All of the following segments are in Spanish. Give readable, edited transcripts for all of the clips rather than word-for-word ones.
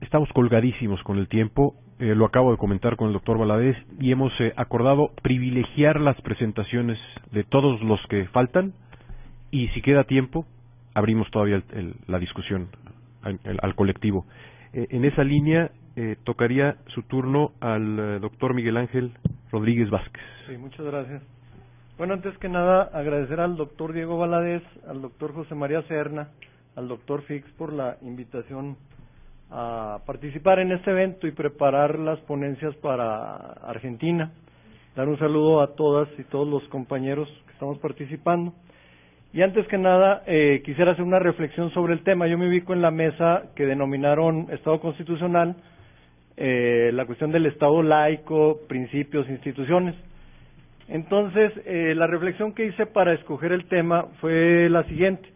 estamos colgadísimos con el tiempo, lo acabo de comentar con el doctor Valadez, y hemos acordado privilegiar las presentaciones de todos los que faltan, y si queda tiempo, abrimos todavía la discusión al colectivo. En esa línea, tocaría su turno al doctor Miguel Ángel Rodríguez Vázquez. Sí, muchas gracias. Bueno, antes que nada, agradecer al doctor Diego Valadez, al doctor José María Serna, al doctor Fix por la invitación a participar en este evento y preparar las ponencias para Argentina. Dar un saludo a todas y todos los compañeros que estamos participando. Y antes que nada, quisiera hacer una reflexión sobre el tema. Yo me ubico en la mesa que denominaron Estado Constitucional, la cuestión del Estado laico, principios, instituciones. Entonces, la reflexión que hice para escoger el tema fue la siguiente.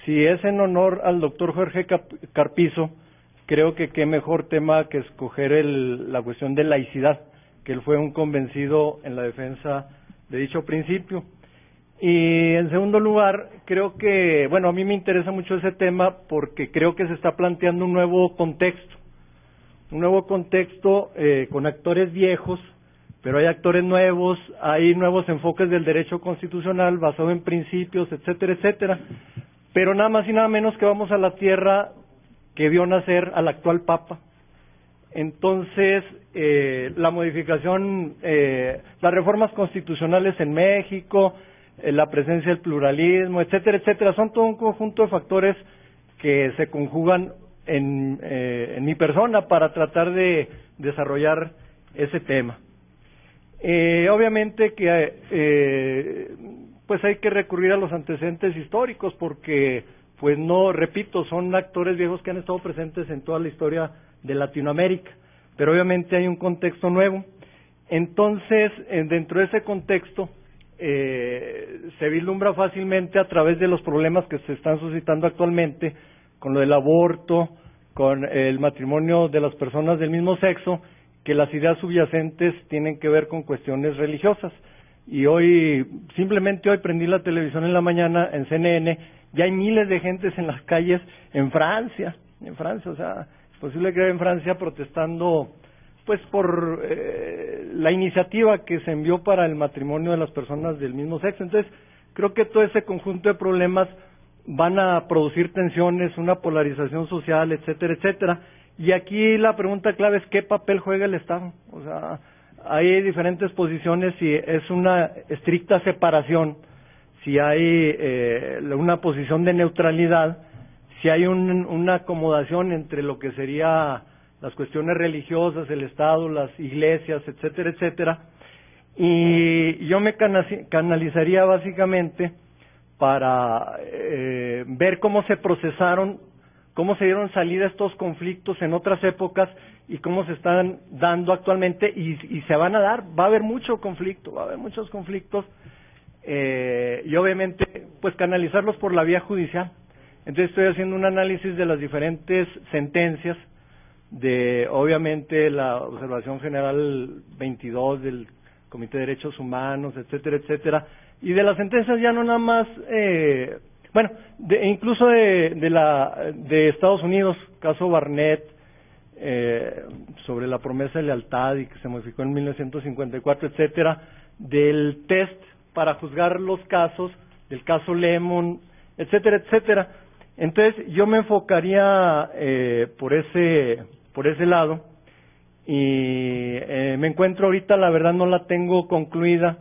Si es en honor al doctor Jorge Carpizo, creo que qué mejor tema que escoger la cuestión de laicidad, que él fue un convencido en la defensa de dicho principio. Y en segundo lugar, creo que, bueno, a mí me interesa mucho ese tema porque creo que se está planteando un nuevo contexto con actores viejos, pero hay actores nuevos, hay nuevos enfoques del derecho constitucional basado en principios, etcétera, etcétera. Pero nada más y nada menos que vamos a la tierra que vio nacer al actual Papa. Entonces, la modificación, las reformas constitucionales en México, la presencia del pluralismo, etcétera, etcétera, son todo un conjunto de factores que se conjugan en mi persona para tratar de desarrollar ese tema. Obviamente que pues hay que recurrir a los antecedentes históricos porque, pues no, repito, son actores viejos que han estado presentes en toda la historia de Latinoamérica, pero obviamente hay un contexto nuevo. Entonces, dentro de ese contexto, se vislumbra fácilmente a través de los problemas que se están suscitando actualmente con lo del aborto, con el matrimonio de las personas del mismo sexo, que las ideas subyacentes tienen que ver con cuestiones religiosas. Y simplemente hoy prendí la televisión en la mañana en CNN, ya hay miles de gentes en las calles en Francia, o sea, es posible que en Francia protestando pues por la iniciativa que se envió para el matrimonio de las personas del mismo sexo. Entonces, creo que todo ese conjunto de problemas van a producir tensiones, una polarización social, etcétera, etcétera. Y aquí la pregunta clave es ¿qué papel juega el Estado? O sea, hay diferentes posiciones, si es una estricta separación, si hay una posición de neutralidad, si hay una acomodación entre lo que sería las cuestiones religiosas, el Estado, las iglesias, etcétera, etcétera. Y yo me canalizaría básicamente para ver cómo se procesaron, cómo se dieron salida a estos conflictos en otras épocas y cómo se están dando actualmente y se van a dar. Va a haber mucho conflicto, va a haber muchos conflictos y obviamente pues canalizarlos por la vía judicial. Entonces estoy haciendo un análisis de las diferentes sentencias de obviamente la Observación General 22 del Comité de Derechos Humanos, etcétera, etcétera, y de las sentencias ya no nada más, incluso de Estados Unidos, caso Barnett, sobre la promesa de lealtad y que se modificó en 1954, etcétera, del test para juzgar los casos, del caso Lemon, etcétera, etcétera. Entonces yo me enfocaría por ese lado y me encuentro ahorita, la verdad no la tengo concluida,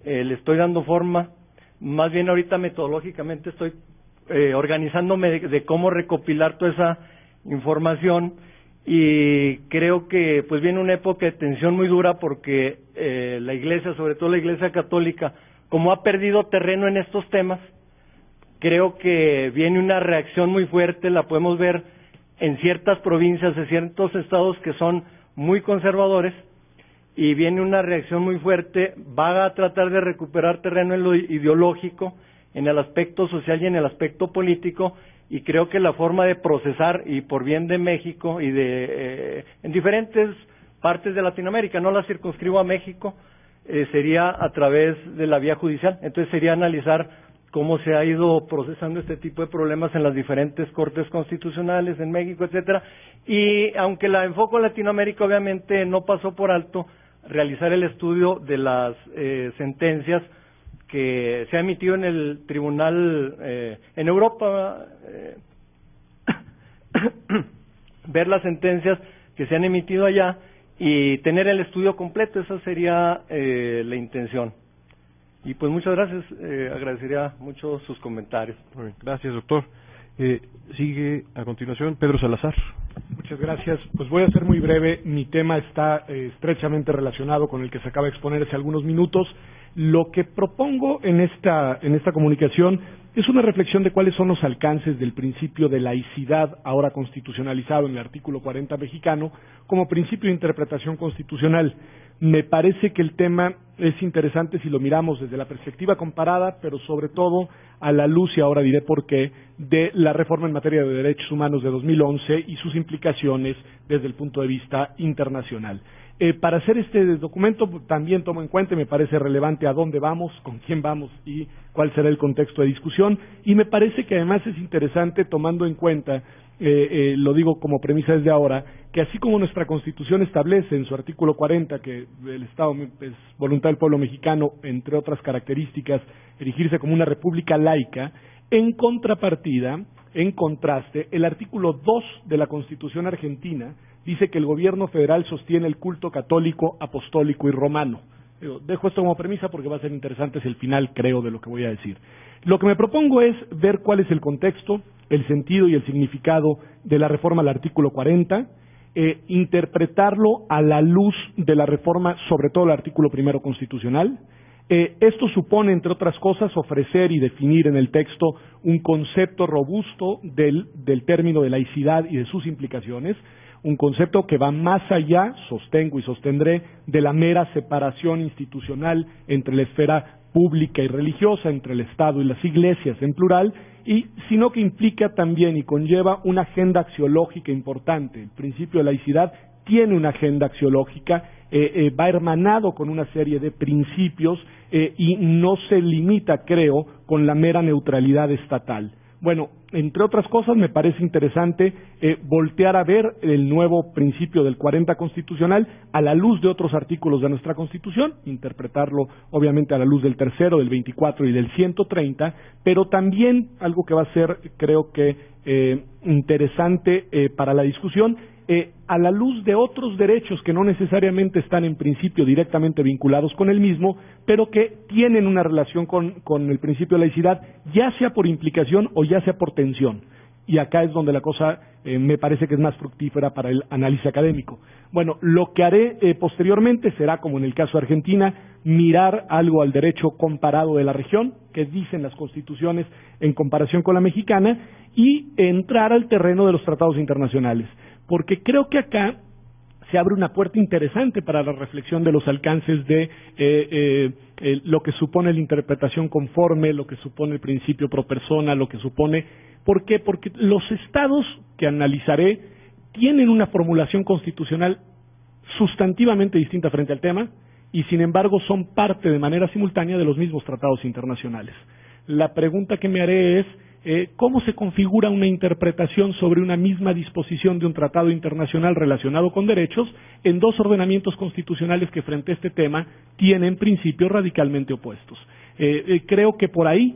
le estoy dando forma, más bien ahorita metodológicamente estoy organizándome de cómo recopilar toda esa información y creo que pues viene una época de tensión muy dura porque la Iglesia, sobre todo la Iglesia Católica, como ha perdido terreno en estos temas, creo que viene una reacción muy fuerte, la podemos ver en ciertas provincias, en ciertos estados que son muy conservadores, y viene una reacción muy fuerte, va a tratar de recuperar terreno en lo ideológico, en el aspecto social y en el aspecto político, y creo que la forma de procesar, y por bien de México y en diferentes partes de Latinoamérica, no la circunscribo a México, sería a través de la vía judicial. Entonces sería analizar cómo se ha ido procesando este tipo de problemas en las diferentes cortes constitucionales en México, etcétera, Y aunque la enfoco en Latinoamérica, obviamente no pasó por alto realizar el estudio de las sentencias que se ha emitido en el tribunal en Europa, ver las sentencias que se han emitido allá y tener el estudio completo. Esa sería la intención. Y pues muchas gracias, agradecería mucho sus comentarios. Muy bien, gracias, doctor. Sigue a continuación Pedro Salazar. Muchas gracias. Pues voy a ser muy breve. Mi tema está estrechamente relacionado con el que se acaba de exponer hace algunos minutos. Lo que propongo en esta comunicación es una reflexión de cuáles son los alcances del principio de laicidad, ahora constitucionalizado en el artículo 40 mexicano, como principio de interpretación constitucional. Me parece que el tema es interesante si lo miramos desde la perspectiva comparada, pero sobre todo a la luz, y ahora diré por qué, de la reforma en materia de derechos humanos de 2011 y sus implicaciones desde el punto de vista internacional. Para hacer este documento también tomo en cuenta, y me parece relevante a dónde vamos, con quién vamos y cuál será el contexto de discusión, y me parece que además es interesante tomando en cuenta, lo digo como premisa desde ahora, que así como nuestra Constitución establece en su artículo 40 que el Estado es voluntad del pueblo mexicano, entre otras características, erigirse como una república laica, en contrapartida, en contraste, el artículo 2 de la Constitución argentina dice que el gobierno federal sostiene el culto católico, apostólico y romano. Dejo esto como premisa porque va a ser interesante, es el final, creo, de lo que voy a decir. Lo que me propongo es ver cuál es el contexto, el sentido y el significado de la reforma al artículo 40, interpretarlo a la luz de la reforma, sobre todo el artículo primero constitucional. Esto supone, entre otras cosas, ofrecer y definir en el texto un concepto robusto del término de laicidad y de sus implicaciones, un concepto que va más allá, sostengo y sostendré, de la mera separación institucional entre la esfera pública y religiosa, entre el Estado y las iglesias en plural, sino que implica también y conlleva una agenda axiológica importante. El principio de laicidad tiene una agenda axiológica, va hermanado con una serie de principios y no se limita, creo, con la mera neutralidad estatal. Bueno, entre otras cosas, me parece interesante voltear a ver el nuevo principio del 40 constitucional a la luz de otros artículos de nuestra Constitución, interpretarlo obviamente a la luz del tercero, del 24 y del 130, pero también algo que va a ser, creo que, interesante para la discusión, a la luz de otros derechos que no necesariamente están en principio directamente vinculados con el mismo, pero que tienen una relación con el principio de laicidad, ya sea por implicación o ya sea por tensión. Y acá es donde la cosa me parece que es más fructífera para el análisis académico. Bueno, lo que haré posteriormente será, como en el caso de Argentina, mirar algo al derecho comparado de la región, que dicen las constituciones en comparación con la mexicana, y entrar al terreno de los tratados internacionales. Porque creo que acá se abre una puerta interesante para la reflexión de los alcances de lo que supone la interpretación conforme, lo que supone el principio pro persona, lo que supone... ¿Por qué? Porque los estados que analizaré tienen una formulación constitucional sustantivamente distinta frente al tema y sin embargo son parte de manera simultánea de los mismos tratados internacionales. La pregunta que me haré es ¿cómo se configura una interpretación sobre una misma disposición de un tratado internacional relacionado con derechos en dos ordenamientos constitucionales que frente a este tema tienen principios radicalmente opuestos? Creo que por ahí,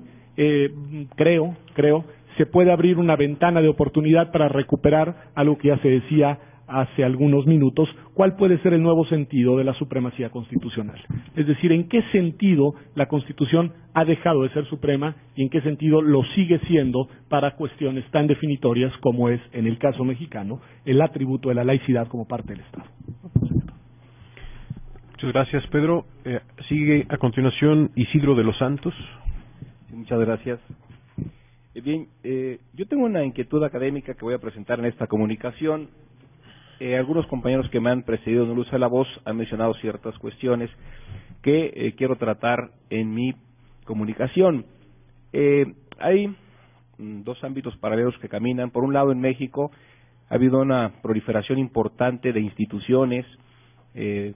se puede abrir una ventana de oportunidad para recuperar algo que ya se decía hace algunos minutos, cuál puede ser el nuevo sentido de la supremacía constitucional. Es decir, en qué sentido la Constitución ha dejado de ser suprema y en qué sentido lo sigue siendo para cuestiones tan definitorias como es, en el caso mexicano, el atributo de la laicidad como parte del Estado. Muchas gracias, Pedro. Sigue a continuación Isidro de los Santos. Muchas gracias. Bien, yo tengo una inquietud académica que voy a presentar en esta comunicación. Algunos compañeros que me han precedido en el uso de la voz han mencionado ciertas cuestiones que quiero tratar en mi comunicación. Hay dos ámbitos paralelos que caminan. Por un lado, en México ha habido una proliferación importante de instituciones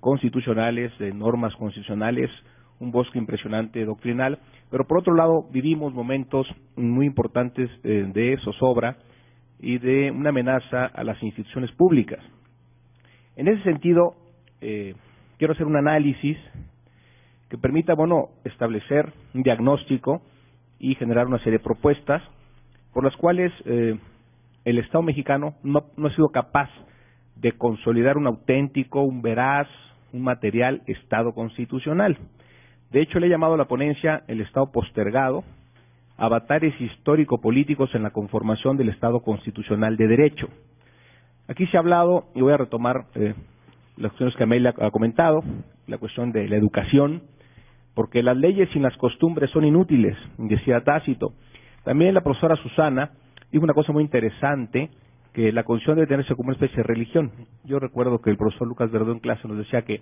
constitucionales, de normas constitucionales, un bosque impresionante doctrinal, pero por otro lado vivimos momentos muy importantes de zozobra, y de una amenaza a las instituciones públicas. En ese sentido, quiero hacer un análisis que permita, establecer un diagnóstico y generar una serie de propuestas por las cuales el Estado mexicano no ha sido capaz de consolidar un auténtico, un veraz, un material Estado constitucional. De hecho, le he llamado a la ponencia el Estado postergado, avatares histórico-políticos en la conformación del Estado constitucional de derecho. Aquí se ha hablado, y voy a retomar las cuestiones que Amelia ha comentado, la cuestión de la educación, porque las leyes sin las costumbres son inútiles, decía Tácito. También la profesora Susana dijo una cosa muy interesante, que la Constitución debe tenerse como una especie de religión. Yo recuerdo que el profesor Lucas Verdú en clase nos decía que,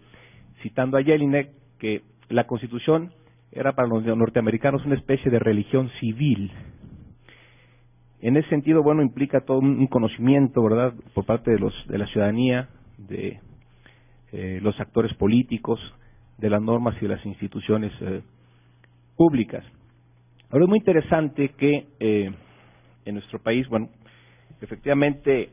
citando a Jelinek, que la Constitución era para los norteamericanos una especie de religión civil. En ese sentido, implica todo un conocimiento, ¿verdad?, por parte de la ciudadanía, de los actores políticos, de las normas y de las instituciones públicas. Ahora, es muy interesante que en nuestro país, efectivamente,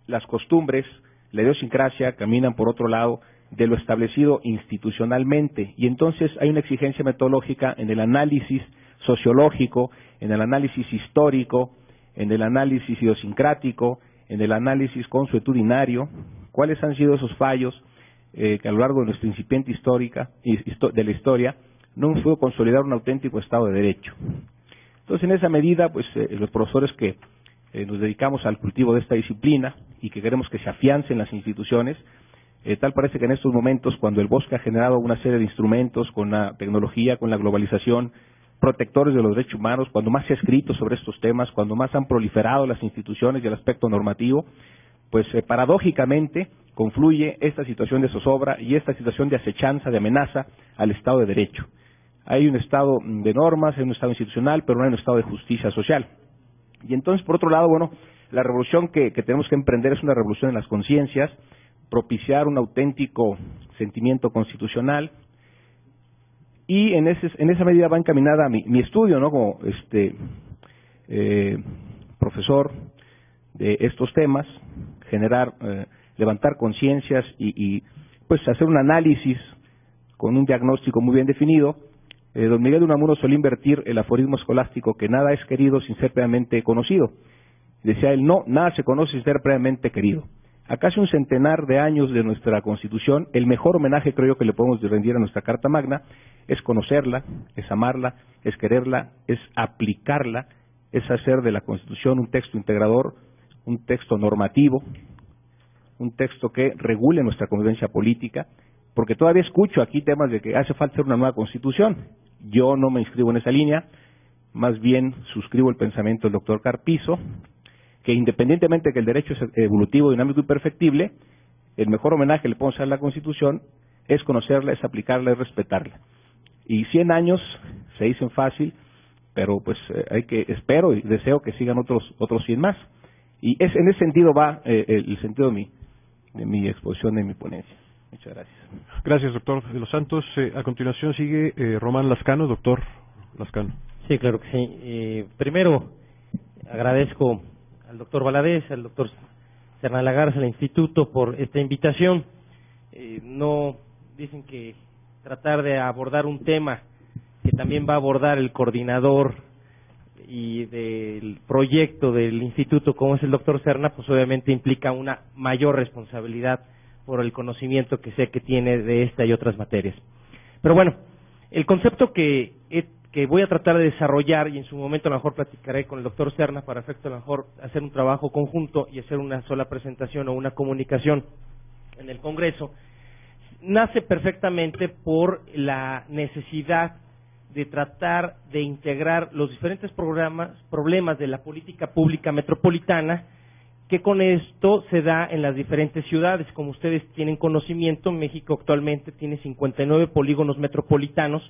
las costumbres, la idiosincrasia caminan por otro lado de lo establecido institucionalmente, y entonces hay una exigencia metodológica en el análisis sociológico, en el análisis histórico, en el análisis idiosincrático, en el análisis consuetudinario, cuáles han sido esos fallos que a lo largo de nuestra incipiente de la historia no hemos podido consolidar un auténtico Estado de Derecho. Entonces, en esa medida, los profesores que nos dedicamos al cultivo de esta disciplina y que queremos que se afiancen las instituciones, tal parece que en estos momentos, cuando el bosque ha generado una serie de instrumentos con la tecnología, con la globalización, protectores de los derechos humanos, cuando más se ha escrito sobre estos temas, cuando más han proliferado las instituciones y el aspecto normativo, paradójicamente confluye esta situación de zozobra y esta situación de acechanza, de amenaza al Estado de Derecho. Hay un Estado de normas, hay un Estado institucional, pero no hay un Estado de justicia social. Y entonces, por otro lado, la revolución que tenemos que emprender es una revolución en las conciencias, propiciar un auténtico sentimiento constitucional, y en esa medida va encaminada mi estudio, como profesor de estos temas, levantar conciencias y hacer un análisis con un diagnóstico muy bien definido. Don Miguel de Unamuno solía invertir el aforismo escolástico que nada es querido sin ser previamente conocido. Decía él, nada se conoce sin ser previamente querido. A casi un centenar de años de nuestra Constitución, el mejor homenaje, creo yo, que le podemos rendir a nuestra Carta Magna es conocerla, es amarla, es quererla, es aplicarla, es hacer de la Constitución un texto integrador, un texto normativo, un texto que regule nuestra convivencia política, porque todavía escucho aquí temas de que hace falta hacer una nueva Constitución. Yo no me inscribo en esa línea, más bien suscribo el pensamiento del doctor Carpizo, que independientemente de que el derecho es evolutivo, dinámico y perfectible, el mejor homenaje que le podemos hacer a la Constitución es conocerla, es aplicarla, es respetarla. Y 100 años se dicen fácil, pero espero y deseo que sigan otros 100 más. Y en ese sentido va el sentido de mi exposición, de mi ponencia. Muchas gracias. Gracias, doctor de los Santos. A continuación sigue Román Lascano. Doctor Lascano. Sí, claro que sí. Primero, agradezco al doctor Valadez, al doctor Serna Lagarza, al Instituto, por esta invitación. No dicen que tratar de abordar un tema que también va a abordar el coordinador y del proyecto del Instituto, como es el doctor Serna, pues obviamente implica una mayor responsabilidad por el conocimiento que sé que tiene de esta y otras materias. Pero bueno, el concepto que voy a tratar de desarrollar, y en su momento a lo mejor platicaré con el doctor Serna para efecto a lo mejor hacer un trabajo conjunto y hacer una sola presentación o una comunicación en el Congreso, nace perfectamente por la necesidad de tratar de integrar los diferentes problemas de la política pública metropolitana, que con esto se da en las diferentes ciudades. Como ustedes tienen conocimiento, México actualmente tiene 59 polígonos metropolitanos,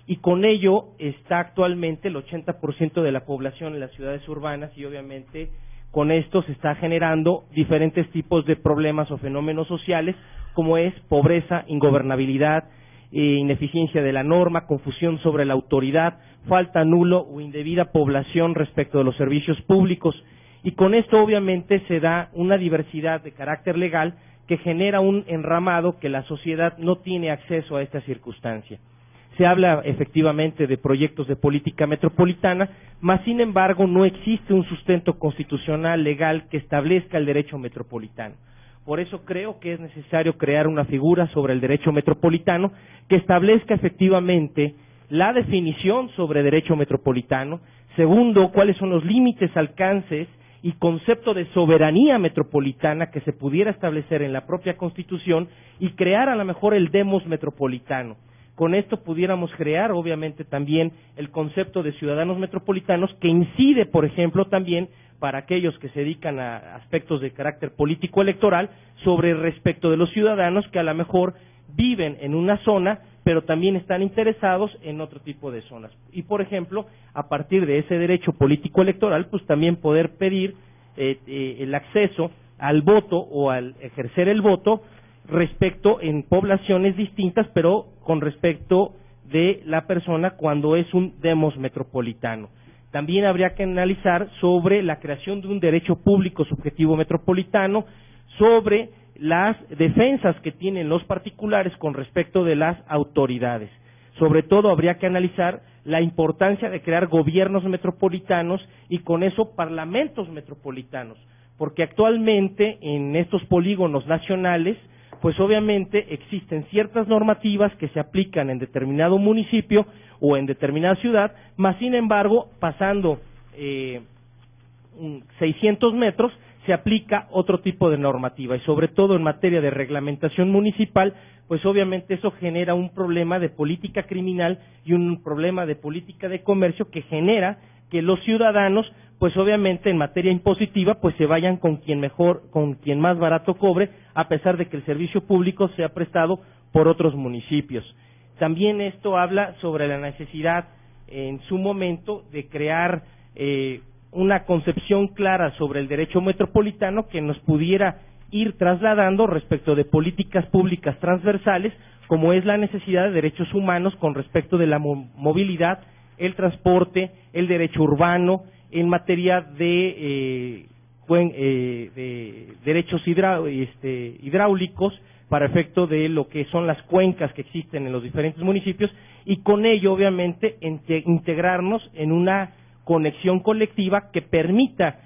y con ello está actualmente el 80% de la población en las ciudades urbanas, y obviamente con esto se está generando diferentes tipos de problemas o fenómenos sociales, como es pobreza, ingobernabilidad, ineficiencia de la norma, confusión sobre la autoridad, falta nulo o indebida población respecto de los servicios públicos. y con esto obviamente se da una diversidad de carácter legal que genera un enramado que la sociedad no tiene acceso a esta circunstancia. Se habla efectivamente de proyectos de política metropolitana, mas sin embargo no existe un sustento constitucional legal que establezca el derecho metropolitano. Por eso creo que es necesario crear una figura sobre el derecho metropolitano que establezca efectivamente la definición sobre derecho metropolitano. Segundo, cuáles son los límites, alcances y concepto de soberanía metropolitana que se pudiera establecer en la propia Constitución y crear a lo mejor el demos metropolitano. Con esto pudiéramos crear obviamente también el concepto de ciudadanos metropolitanos que incide, por ejemplo, también para aquellos que se dedican a aspectos de carácter político electoral sobre respecto de los ciudadanos que a lo mejor viven en una zona pero también están interesados en otro tipo de zonas. Y, por ejemplo, a partir de ese derecho político electoral, pues también poder pedir el acceso al voto o al ejercer el voto respecto en poblaciones distintas, pero con respecto de la persona cuando es un demos metropolitano. También habría que analizar sobre la creación de un derecho público subjetivo metropolitano, sobre las defensas que tienen los particulares con respecto de las autoridades. Sobre todo habría que analizar la importancia de crear gobiernos metropolitanos y con eso parlamentos metropolitanos, porque actualmente en estos polígonos nacionales, pues obviamente existen ciertas normativas que se aplican en determinado municipio o en determinada ciudad, mas sin embargo, pasando 600 metros, se aplica otro tipo de normativa y sobre todo en materia de reglamentación municipal, pues obviamente eso genera un problema de política criminal y un problema de política de comercio que genera que los ciudadanos, pues obviamente en materia impositiva, pues se vayan con quien mejor, con quien más barato cobre, a pesar de que el servicio público sea prestado por otros municipios. También esto habla sobre la necesidad en su momento de crear una concepción clara sobre el derecho metropolitano que nos pudiera ir trasladando respecto de políticas públicas transversales, como es la necesidad de derechos humanos con respecto de la movilidad, el transporte, el derecho urbano, en materia de derechos hidráulicos para efecto de lo que son las cuencas que existen en los diferentes municipios y con ello obviamente integrarnos en una conexión colectiva que permita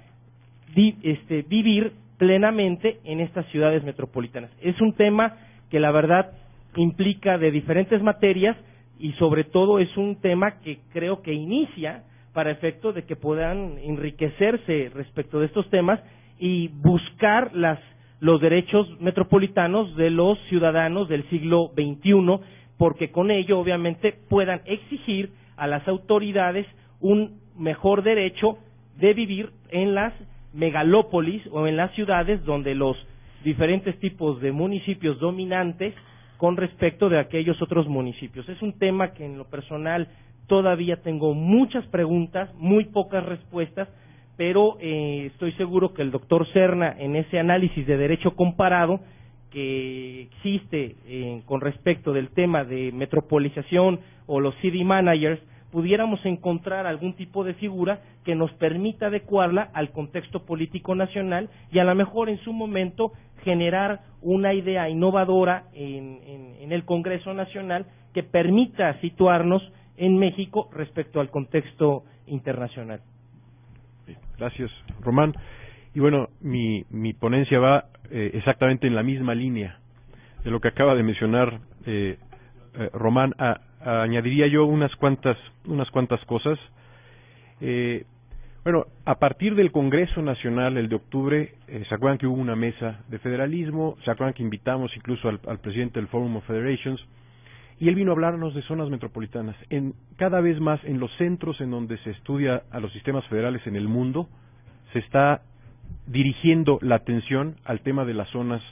vivir plenamente en estas ciudades metropolitanas. Es un tema que la verdad implica de diferentes materias y sobre todo es un tema que creo que inicia para efecto de que puedan enriquecerse respecto de estos temas y buscar los derechos metropolitanos de los ciudadanos del siglo XXI, porque con ello obviamente puedan exigir a las autoridades un mejor derecho de vivir en las megalópolis o en las ciudades donde los diferentes tipos de municipios dominantes con respecto de aquellos otros municipios. Es un tema que en lo personal todavía tengo muchas preguntas, muy pocas respuestas, pero estoy seguro que el doctor Serna en ese análisis de derecho comparado que existe con respecto del tema de metropolización o los city managers, pudiéramos encontrar algún tipo de figura que nos permita adecuarla al contexto político nacional y a lo mejor en su momento generar una idea innovadora en el Congreso Nacional que permita situarnos en México respecto al contexto internacional. Gracias, Román. Y bueno, mi ponencia va exactamente en la misma línea de lo que acaba de mencionar Román. Añadiría yo unas cuantas cosas. Bueno, a partir del Congreso Nacional, el de octubre, ¿se acuerdan que hubo una mesa de federalismo? ¿Se acuerdan que invitamos incluso al presidente del Forum of Federations? Y él vino a hablarnos de zonas metropolitanas. Cada vez más en los centros en donde se estudia a los sistemas federales en el mundo, se está dirigiendo la atención al tema de las zonas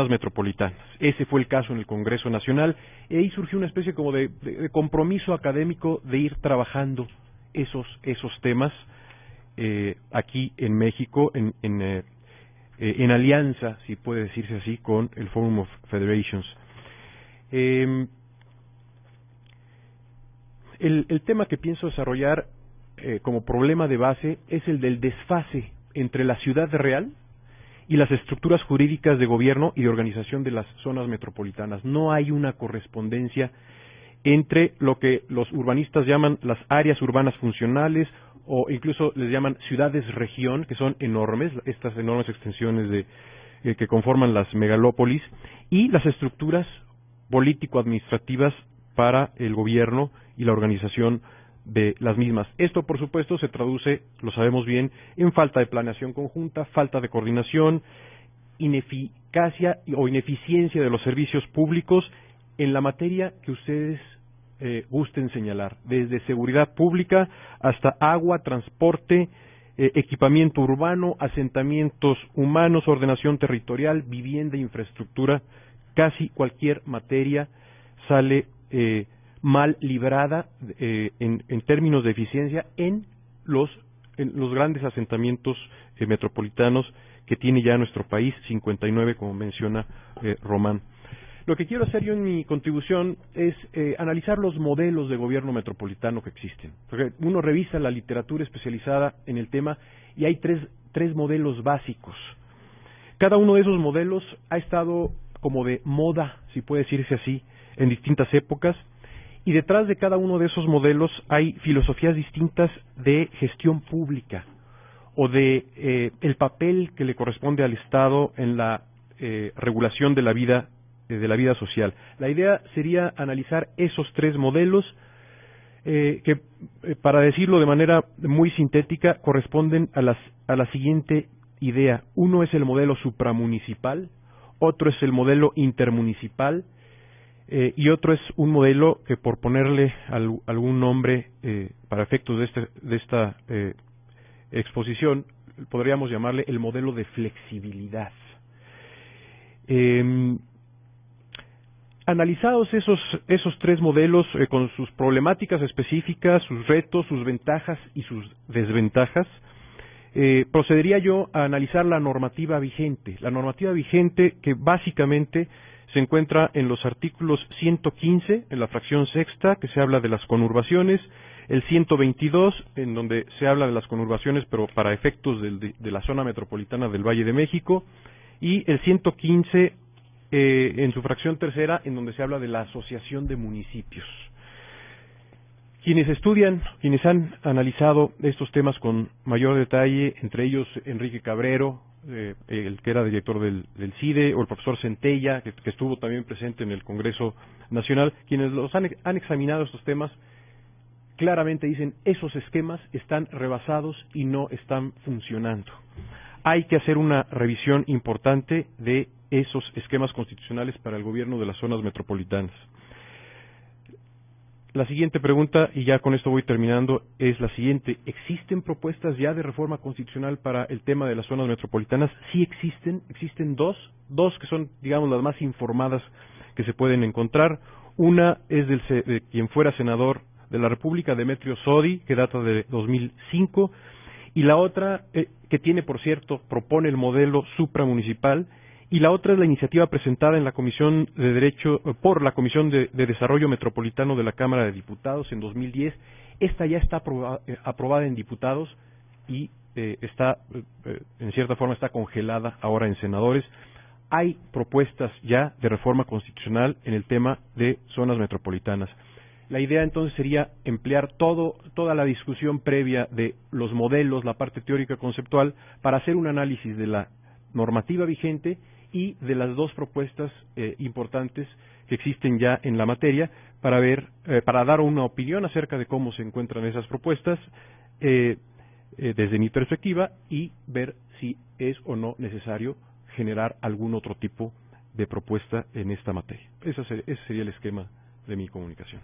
metropolitanas. Ese fue el caso en el Congreso Nacional, y ahí surgió una especie como de compromiso académico de ir trabajando esos temas aquí en México, en alianza, si puede decirse así, con el Forum of Federations. El tema que pienso desarrollar como problema de base es el del desfase entre la ciudad real y las estructuras jurídicas de gobierno y de organización de las zonas metropolitanas. No hay una correspondencia entre lo que los urbanistas llaman las áreas urbanas funcionales o incluso les llaman ciudades-región, que son enormes, estas enormes extensiones que conforman las megalópolis, y las estructuras político-administrativas para el gobierno y la organización de las mismas. Esto, por supuesto, se traduce, lo sabemos bien, en falta de planeación conjunta, falta de coordinación, ineficacia o ineficiencia de los servicios públicos en la materia que ustedes gusten señalar, desde seguridad pública hasta agua, transporte, equipamiento urbano, asentamientos humanos, ordenación territorial, vivienda, infraestructura. Casi cualquier materia sale mal librada en términos de eficiencia en los grandes asentamientos metropolitanos que tiene ya nuestro país, 59, como menciona Román. Lo que quiero hacer yo en mi contribución es analizar los modelos de gobierno metropolitano que existen. Porque uno revisa la literatura especializada en el tema y hay tres modelos básicos. Cada uno de esos modelos ha estado como de moda, si puede decirse así, en distintas épocas, y detrás de cada uno de esos modelos hay filosofías distintas de gestión pública o de el papel que le corresponde al Estado en la regulación de la vida social. La idea sería analizar esos tres modelos que, para decirlo de manera muy sintética, corresponden a la siguiente idea. Uno es el modelo supramunicipal, otro es el modelo intermunicipal y otro es un modelo que, por ponerle algún nombre para efectos de esta exposición, podríamos llamarle el modelo de flexibilidad. Analizados esos tres modelos con sus problemáticas específicas, sus retos, sus ventajas y sus desventajas, procedería yo a analizar la normativa vigente. La normativa vigente que básicamente se encuentra en los artículos 115, en la fracción sexta, que se habla de las conurbaciones, el 122, en donde se habla de las conurbaciones, pero para efectos de la zona metropolitana del Valle de México, y el 115 en su fracción tercera, en donde se habla de la asociación de municipios. Quienes han analizado estos temas con mayor detalle, entre ellos Enrique Cabrero, el que era director del CIDE, o el profesor Centella, que estuvo también presente en el Congreso Nacional, quienes han examinado estos temas, claramente dicen esos esquemas están rebasados y no están funcionando. Hay que hacer una revisión importante de esos esquemas constitucionales para el gobierno de las zonas metropolitanas. La siguiente pregunta, y ya con esto voy terminando, es la siguiente. ¿Existen propuestas ya de reforma constitucional para el tema de las zonas metropolitanas? Sí existen. Existen dos que son, digamos, las más informadas que se pueden encontrar. Una es de quien fuera senador de la República, Demetrio Sodi, que data de 2005, y la otra, que tiene, por cierto, propone el modelo supramunicipal, y la otra es la iniciativa presentada en la Comisión de Derecho, por la Comisión de Desarrollo Metropolitano de la Cámara de Diputados en 2010. Esta ya está aprobada en diputados y en cierta forma está congelada ahora en senadores. Hay propuestas ya de reforma constitucional en el tema de zonas metropolitanas. La idea entonces sería emplear toda la discusión previa de los modelos, la parte teórica conceptual, para hacer un análisis de la normativa vigente y de las dos propuestas importantes que existen ya en la materia, para dar una opinión acerca de cómo se encuentran esas propuestas desde mi perspectiva, y ver si es o no necesario generar algún otro tipo de propuesta en esta materia. Ese sería el esquema de mi comunicación.